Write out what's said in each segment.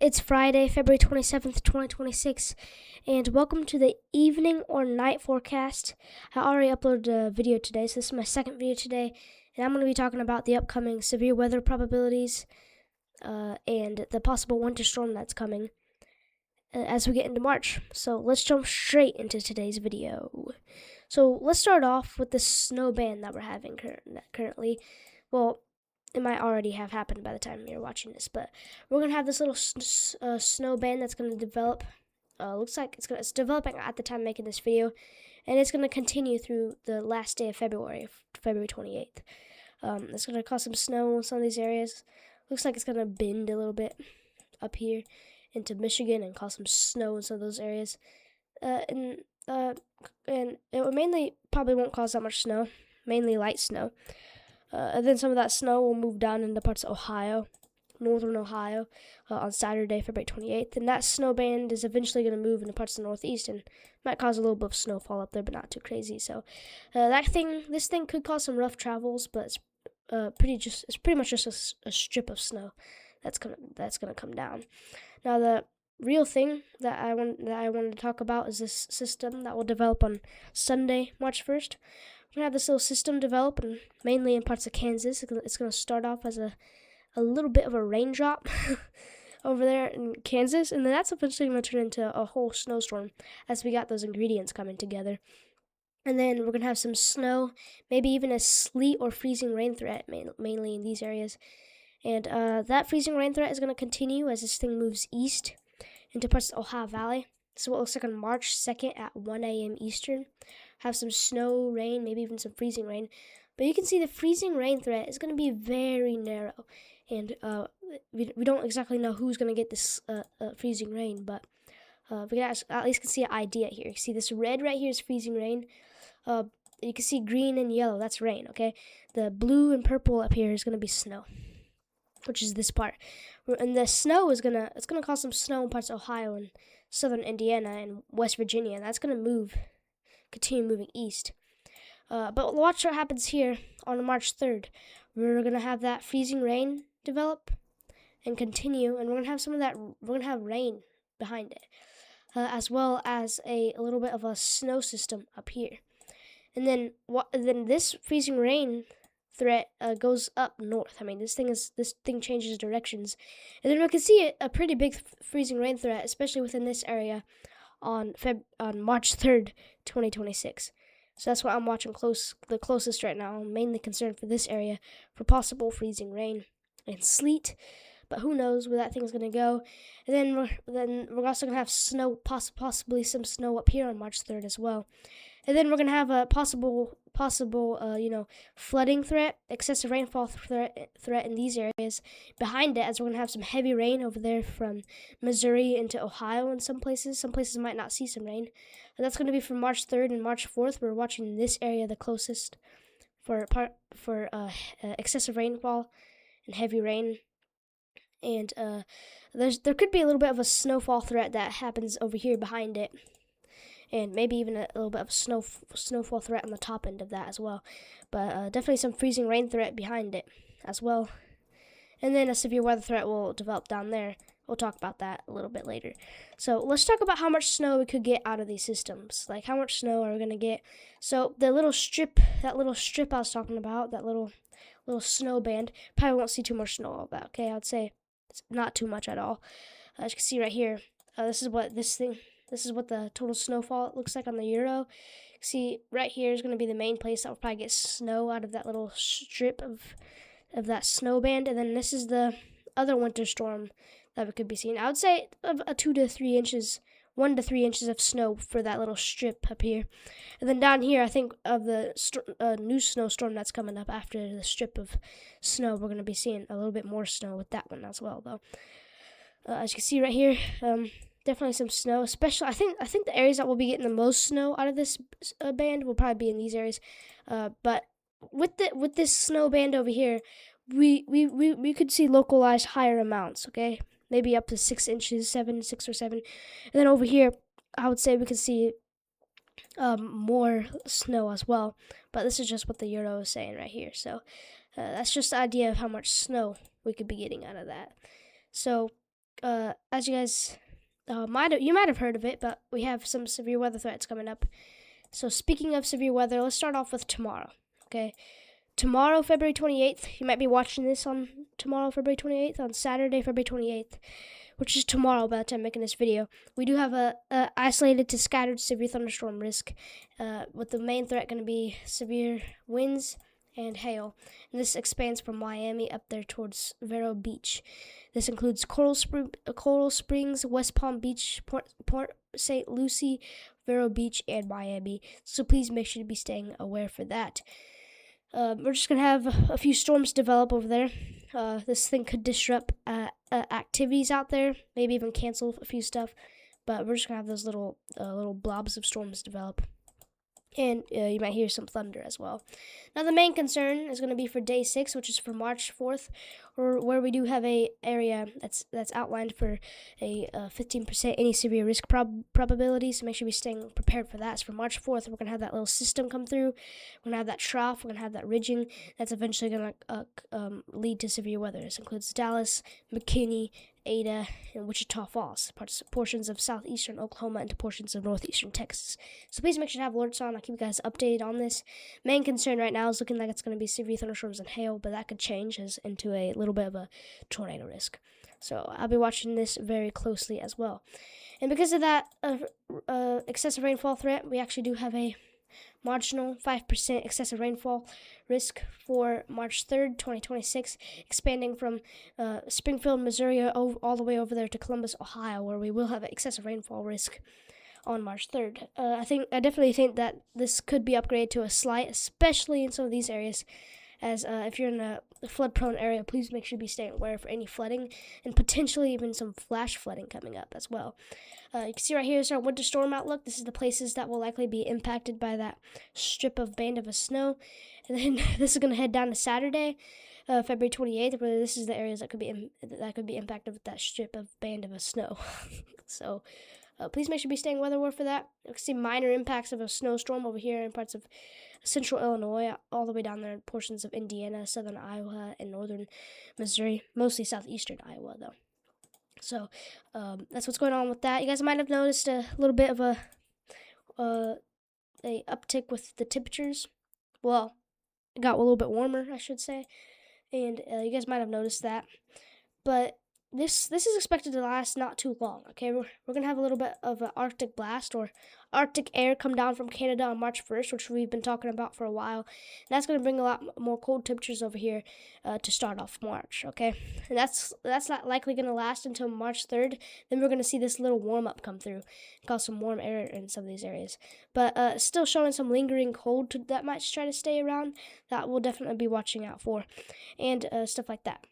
It's Friday, February 27th, 2026, and welcome to the evening or night forecast. I already uploaded a video today, so this is my second video today, and I'm going to be talking about the upcoming severe weather probabilities and the possible winter storm that's coming as we get into March. So let's jump straight into today's video. So let's start off with the snow band that we're having currently. Well, it might already have happened by the time you're watching this, but we're gonna have this little snow band that's gonna develop. Looks like it's developing at the time I'm making this video, and it's gonna continue through the last day of February, February 28th. It's gonna cause some snow in some of these areas. Looks like it's gonna bend a little bit up here into Michigan and cause some snow in some of those areas. And it mainly probably won't cause that much snow, mainly light snow. And then some of that snow will move down into parts of Ohio, northern Ohio, on Saturday, February 28th. And that snow band is eventually going to move into parts of the Northeast and might cause a little bit of snowfall up there, but not too crazy. So this thing could cause some rough travels, but it's pretty much just a strip of snow that's gonna come down. Now the real thing that I wanted to talk about is this system that will develop on Sunday, March 1st. We're going to have this little system develop, and mainly in parts of Kansas. It's going to start off as a little bit of a raindrop over there in Kansas, and then that's eventually going to turn into a whole snowstorm as we got those ingredients coming together. And then we're going to have some snow, maybe even a sleet or freezing rain threat, mainly in these areas. And that freezing rain threat is going to continue as this thing moves east into parts of the Ohio Valley. This is what it looks like on March 2nd at 1 a.m. Eastern. Have some snow, rain, maybe even some freezing rain. But you can see the freezing rain threat is going to be very narrow. And we don't exactly know who's going to get this freezing rain, but we can at least can see an idea here. You see this red right here is freezing rain. You can see green and yellow, that's rain, okay? The blue and purple up here is going to be snow, which is this part. And the snow is gonna cause some snow in parts of Ohio and southern Indiana and West Virginia, and that's gonna continue moving east. But watch what happens here on March 3rd. We're gonna have that freezing rain develop and continue, and we're gonna have rain behind it, as well as a little bit of a snow system up here. And then this freezing rain threat goes up north. I mean, this thing changes directions, and then we can see a pretty big freezing rain threat, especially within this area, on March 3rd, 2026. So that's what I'm watching the closest right now. I'm mainly concerned for this area for possible freezing rain and sleet, but who knows where that thing's gonna go. And then we're also gonna have snow, possibly some snow up here on March 3rd as well. And then we're gonna have a possible flooding threat, excessive rainfall threat in these areas behind it, as we're gonna have some heavy rain over there from Missouri into Ohio in some places. Some places might not see some rain, and that's gonna be from March 3rd and March 4th. We're watching this area the closest for excessive rainfall and heavy rain. And there could be a little bit of a snowfall threat that happens over here behind it, and maybe even a little bit of snowfall threat on the top end of that as well. But definitely some freezing rain threat behind it as well. And then a severe weather threat will develop down there. We'll talk about that a little bit later. So let's talk about how much snow we could get out of these systems. Like, how much snow are we going to get? So that little strip I was talking about, that little snow band, probably won't see too much snow of that, okay? I would say it's not too much at all. As you can see right here, this is what the total snowfall looks like on the Euro. See, right here is going to be the main place that will probably get snow out of that little strip of that snow band. And then this is the other winter storm that we could be seeing. I would say a 1 to 3 inches of snow for that little strip up here. And then down here, I think of the new snowstorm that's coming up after the strip of snow. We're going to be seeing a little bit more snow with that one as well, though. As you can see right here, definitely some snow. Especially, I think the areas that will be getting the most snow out of this band will probably be in these areas. But with this snow band over here, we could see localized higher amounts. Okay, maybe up to 6 inches, 6 or 7. And then over here, I would say we could see more snow as well. But this is just what the Euro is saying right here. So that's just the idea of how much snow we could be getting out of that. So as you guys might have heard of it, but we have some severe weather threats coming up. So speaking of severe weather, let's start off with tomorrow. Okay, tomorrow, February 28th. You might be watching this on tomorrow, February 28th, on Saturday, February 28th, which is tomorrow by the time I'm making this video. We do have a isolated to scattered severe thunderstorm risk, with the main threat going to be severe winds and hail. And this expands from Miami up there towards Vero Beach. This includes Coral Springs, West Palm Beach, Port St. Lucie, Vero Beach, and Miami. So please make sure to be staying aware for that. We're just going to have a few storms develop over there. This thing could disrupt activities out there, maybe even cancel a few stuff. But we're just going to have those little blobs of storms develop. And you might hear some thunder as well. Now, the main concern is going to be for day 6, which is for March 4th, where we do have a area that's outlined for a 15% any severe risk probability. So make sure you're staying prepared for that. So for March 4th, we're going to have that little system come through. We're going to have that trough. We're going to have that ridging. That's eventually going to lead to severe weather. This includes Dallas, McKinney, Ada, and Wichita Falls, portions of southeastern Oklahoma, and portions of northeastern Texas. So please make sure to have alerts on. I'll keep you guys updated on this. Main concern right now is looking like it's going to be severe thunderstorms and hail, but that could change into a little bit of a tornado risk. So I'll be watching this very closely as well. And because of that excessive rainfall threat, we actually do have a marginal 5% excessive rainfall risk for March 3rd, 2026, expanding from Springfield, Missouri, all the way over there to Columbus, Ohio, where we will have excessive rainfall risk on March 3rd. I definitely think that this could be upgraded to a slight, especially in some of these areas, as if you're in a flood-prone area, please make sure you be staying aware for any flooding and potentially even some flash flooding coming up as well. You can see right here is our winter storm outlook. This is the places that will likely be impacted by that strip of band of snow. And then this is going to head down to Saturday, February 28th, where this is the areas that could be impacted with that strip of band of snow. So please make sure you be staying weather aware for that. You can see minor impacts of a snowstorm over here in parts of central Illinois, all the way down there in portions of Indiana, southern Iowa, and northern Missouri, mostly southeastern Iowa, though. So that's what's going on with that. You guys might have noticed a little bit of a uptick with the temperatures. Well, it got a little bit warmer, I should say, and you guys might have noticed that. But this is expected to last not too long. Okay, we're gonna have a little bit of an Arctic blast or Arctic air come down from Canada on March 1st, which we've been talking about for a while. And that's gonna bring a lot more cold temperatures over here to start off March. Okay, and that's not likely gonna last until March 3rd. Then we're gonna see this little warm up come through, cause some warm air in some of these areas. But still showing some lingering cold that might try to stay around. That we'll definitely be watching out for, and stuff like that.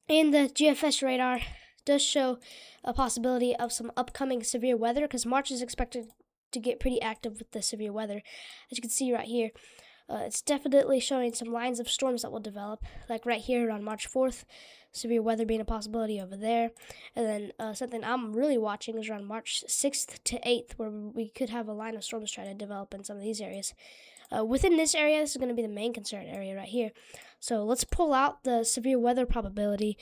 And the GFS radar does show a possibility of some upcoming severe weather, because March is expected to get pretty active with the severe weather. As you can see right here, it's definitely showing some lines of storms that will develop, like right here on March 4th, severe weather being a possibility over there. And then something I'm really watching is around March 6th to 8th, where we could have a line of storms try to develop in some of these areas. Within this area, this is going to be the main concern area right here. So let's pull out the severe weather probability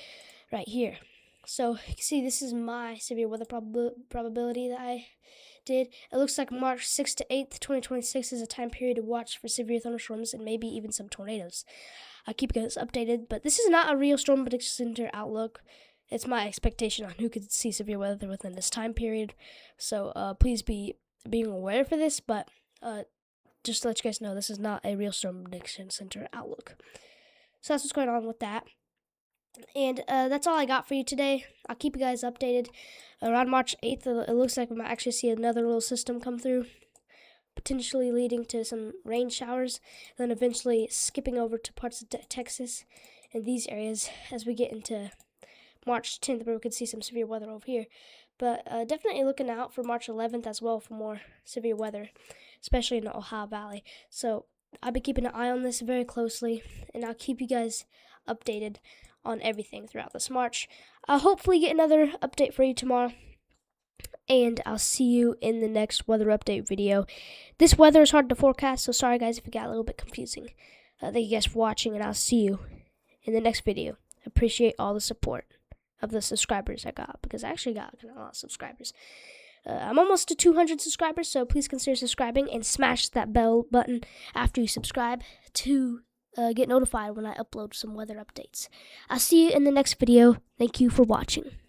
right here. So you can see this is my severe weather probability that I did. It looks like March 6th to 8th, 2026 is a time period to watch for severe thunderstorms and maybe even some tornadoes. I'll keep you guys updated, but this is not a real Storm Prediction Center outlook. It's my expectation on who could see severe weather within this time period. So please be being aware for this, but just to let you guys know, this is not a real Storm Prediction Center outlook. So that's what's going on with that. And that's all I got for you today. I'll keep you guys updated. Around March 8th, it looks like we might actually see another little system come through, potentially leading to some rain showers, and then eventually skipping over to parts of Texas and these areas as we get into March 10th, where we could see some severe weather over here. But definitely looking out for March 11th as well for more severe weather, especially in the Ohio Valley. So I'll be keeping an eye on this very closely, and I'll keep you guys updated on everything throughout this March. I'll hopefully get another update for you tomorrow, and I'll see you in the next weather update video. This weather is hard to forecast, so sorry guys if it got a little bit confusing. Thank you guys for watching, and I'll see you in the next video. Appreciate all the support. of the subscribers I got, because I actually got a lot of subscribers. I'm almost to 200 subscribers, so please consider subscribing and smash that bell button after you subscribe to get notified when I upload some weather updates. I'll see you in the next video. Thank you for watching.